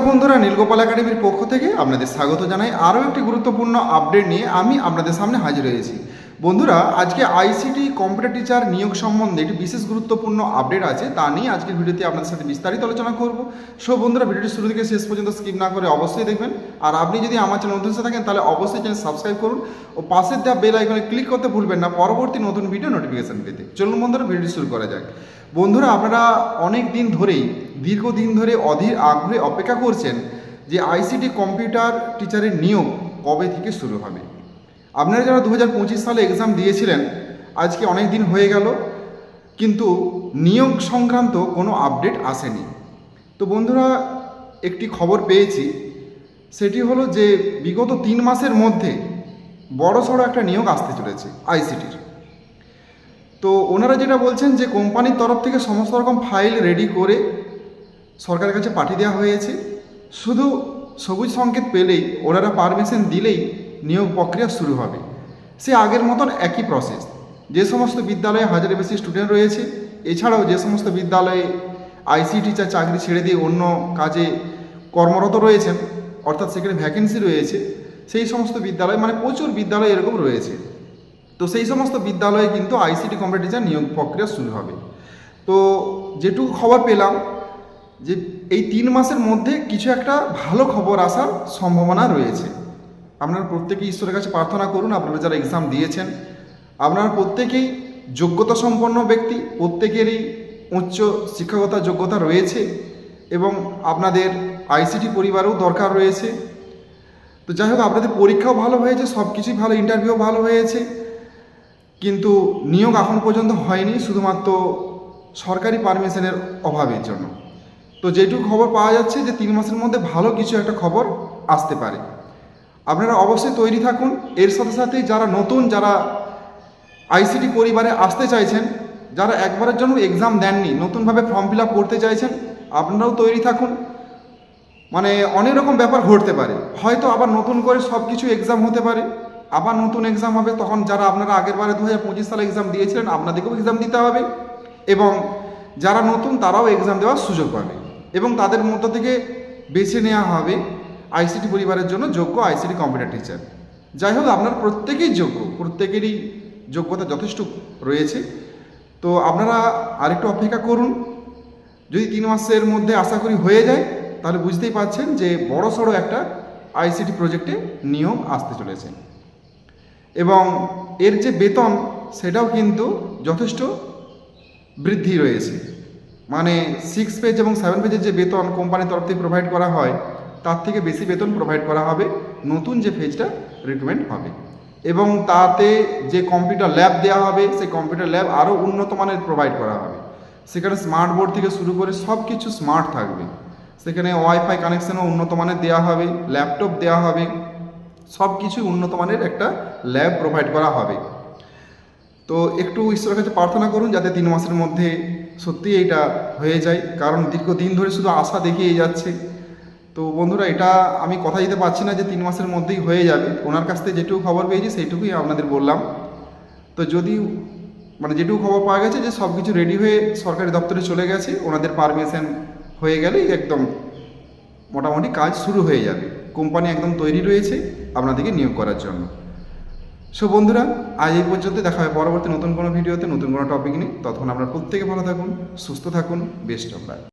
নমস্কার বন্ধুরা, নীলগোপাল একাডেমির পক্ষ থেকে আপনাদের স্বাগত জানাই। আরও একটি গুরুত্বপূর্ণ আপডেট নিয়ে আমি আপনাদের সামনে হাজির হয়েছি। বন্ধুরা, আজকে আইসিটি কম্পিউটার টিচার নিয়োগ সম্বন্ধে একটি বিশেষ গুরুত্বপূর্ণ আপডেট আছে, তা নিয়ে আজকের ভিডিওতে আপনাদের সাথে বিস্তারিত আলোচনা করব। সো বন্ধুরা, ভিডিওটি শুরু থেকে শেষ পর্যন্ত স্কিপ না করে অবশ্যই দেখবেন। আর আপনি যদি আমার চ্যানেল নতুন এসে থাকেন তাহলে অবশ্যই চ্যানেল সাবস্ক্রাইব করুন ও পাশের দেওয়া বেল আইকনে ক্লিক করতে ভুলবেন না পরবর্তী নতুন ভিডিও নোটিফিকেশন পেতে। চলুন বন্ধুরা, ভিডিওটি শুরু করা যাক। বন্ধুরা, আপনারা অনেক দিন ধরেই দীর্ঘদিন ধরে অধীর আগ্রহে অপেক্ষা করছেন যে আইসিটি কম্পিউটার টিচারের নিয়োগ কবে থেকে শুরু হবে। আপনারা যারা 2025 সালে এক্সাম দিয়েছিলেন, আজকে অনেক দিন হয়ে গেল, কিন্তু নিয়োগ সংক্রান্ত কোনো আপডেট আসেনি। তো বন্ধুরা, একটি খবর পেয়েছি, সেটি হলো যে বিগত 3 মাসের মধ্যে বড়সড় একটা নিয়োগ আসতে চলেছে আইসিটির। তো ওনারা যেটা বলছেন যে কোম্পানির তরফ থেকে সমস্ত রকম ফাইল রেডি করে সরকারের কাছে পাঠিয়ে দেওয়া হয়েছে, শুধু সবুজ সংকেত পেলেই, ওনারা পারমিশন দিলেই নিয়োগ প্রক্রিয়া শুরু হবে। সে আগের মতন একই প্রসেস। যে সমস্ত বিদ্যালয়ে 1000-এর বেশি স্টুডেন্ট রয়েছে, এছাড়াও যে সমস্ত বিদ্যালয়ে আইসিটি টিচার চাকরি ছেড়ে দিয়ে অন্য কাজে কর্মরত রয়েছেন, অর্থাৎ সেখানে ভ্যাকেন্সি রয়েছে, সেই সমস্ত বিদ্যালয়, মানে প্রচুর বিদ্যালয় এরকম রয়েছে। তো সেই সমস্ত বিদ্যালয়ে কিন্তু আইসিটি কম্পিউটার টিচার নিয়োগ প্রক্রিয়া শুরু হবে। তো যেটুকু খবর পেলাম যে এই 3 মাসের মধ্যে কিছু একটা ভালো খবর আসার সম্ভাবনা রয়েছে। আপনারা প্রত্যেকেই ঈশ্বরের কাছে প্রার্থনা করুন, আপনারা যারা এক্সাম দিয়েছেন আপনারা প্রত্যেকেই যোগ্যতা সম্পন্ন ব্যক্তি, প্রত্যেকেরই উচ্চ শিক্ষাগত যোগ্যতা রয়েছে এবং আপনাদের আইসিটি পরিবারেও দরকার রয়েছে। তো যাই হোক, আপনাদের পরীক্ষাও ভালো হয়েছে, সব কিছুই ভালো, ইন্টারভিউ ভালো হয়েছে, কিন্তু নিয়োগ এখন পর্যন্ত হয়নি, শুধুমাত্র সরকারি পারমিশনের অভাবের জন্য। তো যেটুকু খবর পাওয়া যাচ্ছে যে 3 মাসের মধ্যে ভালো কিছু একটা খবর আসতে পারে। আপনারা অবশ্যই তৈরি থাকুন। এর সাথে সাথে যারা নতুন, যারা আইসিটি পরিবারে আসতে চাইছেন, যারা একবারের জন্য এক্সাম দেননি, নতুনভাবে ফর্ম ফিল আপ করতে চাইছেন, আপনারাও তৈরি থাকুন। মানে অনেক রকম ব্যাপার ঘটতে পারে, হয়তো আবার নতুন করে সব কিছু এক্সাম হতে পারে, আবার নতুন এক্সাম হবে। তখন যারা আপনারা আগের বারে 2025 সালে এক্সাম দিয়েছিলেন, আপনাদেরকেও এক্সাম দিতে হবে এবং যারা নতুন তারাও এক্সাম দেওয়ার সুযোগ পাবে এবং তাদের মধ্য থেকে বেছে নেওয়া হবে আইসিটি পরিবারের জন্য যোগ্য আইসিটি কম্পিউটার টিচার। যাই হোক, আপনারা প্রত্যেকেই যোগ্য, প্রত্যেকেরই যোগ্যতা যথেষ্ট রয়েছে। তো আপনারা আরেকটু অপেক্ষা করুন। যদি 3 মাসের মধ্যে আশা করি হয়ে যায়, তাহলে বুঝতেই পারছেন যে বড়সড় একটা আইসিটি প্রজেক্টে নিয়োগ আসতে চলেছে এবং এর যে বেতন সেটাও কিন্তু যথেষ্ট বৃদ্ধি রয়েছে। মানে 6 পেজ এবং 7 পেজের যে বেতন কোম্পানির তরফ থেকে প্রোভাইড করা হয়, তার থেকে বেশি বেতন প্রোভাইড করা হবে নতুন যে পেজটা রিকমেন্ড হবে। এবং তাতে যে কম্পিউটার ল্যাব দেওয়া হবে, সেই কম্পিউটার ল্যাব আরও উন্নত মানের প্রোভাইড করা হবে। সেখানে স্মার্ট বোর্ড থেকে শুরু করে সব কিছু স্মার্ট থাকবে। সেখানে ওয়াইফাই কানেকশানও উন্নত মানের দেওয়া হবে, ল্যাপটপ দেওয়া হবে, সব কিছুই উন্নত মানের একটা ল্যাব প্রোভাইড করা হবে। তো একটু ঈশ্বরের কাছে প্রার্থনা করুন যাতে 3 মাসের মধ্যে সত্যিই এটা হয়ে যায়, কারণ দীর্ঘদিন ধরে শুধু আশা দেখিয়ে যাচ্ছে। তো বন্ধুরা, এটা আমি কথা দিতে পারছি না যে 3 মাসের মধ্যেই হয়ে যাবে। ওনার কাছ থেকে যেটুকু খবর পেয়েছি সেইটুকুই আপনাদের বললাম। তো যদি মানে যেটুকু খবর পাওয়া গেছে যে সব কিছু রেডি হয়ে সরকারি দপ্তরে চলে গেছে, ওনাদের পারমিশন হয়ে গেলেই একদম মোটামুটি কাজ শুরু হয়ে যাবে। কোম্পানি একদম তৈরি রয়েছে আপনাদেরকে নিয়োগ করার জন্য। সো বন্ধুরা, আজ এই পর্যন্ত, দেখা হয় পরবর্তী নতুন কোনো ভিডিওতে নতুন কোনো টপিক নিয়ে। ততক্ষণ আপনারা প্রত্যেকে ভালো থাকুন, সুস্থ থাকুন, বেস্ট অফ লাক।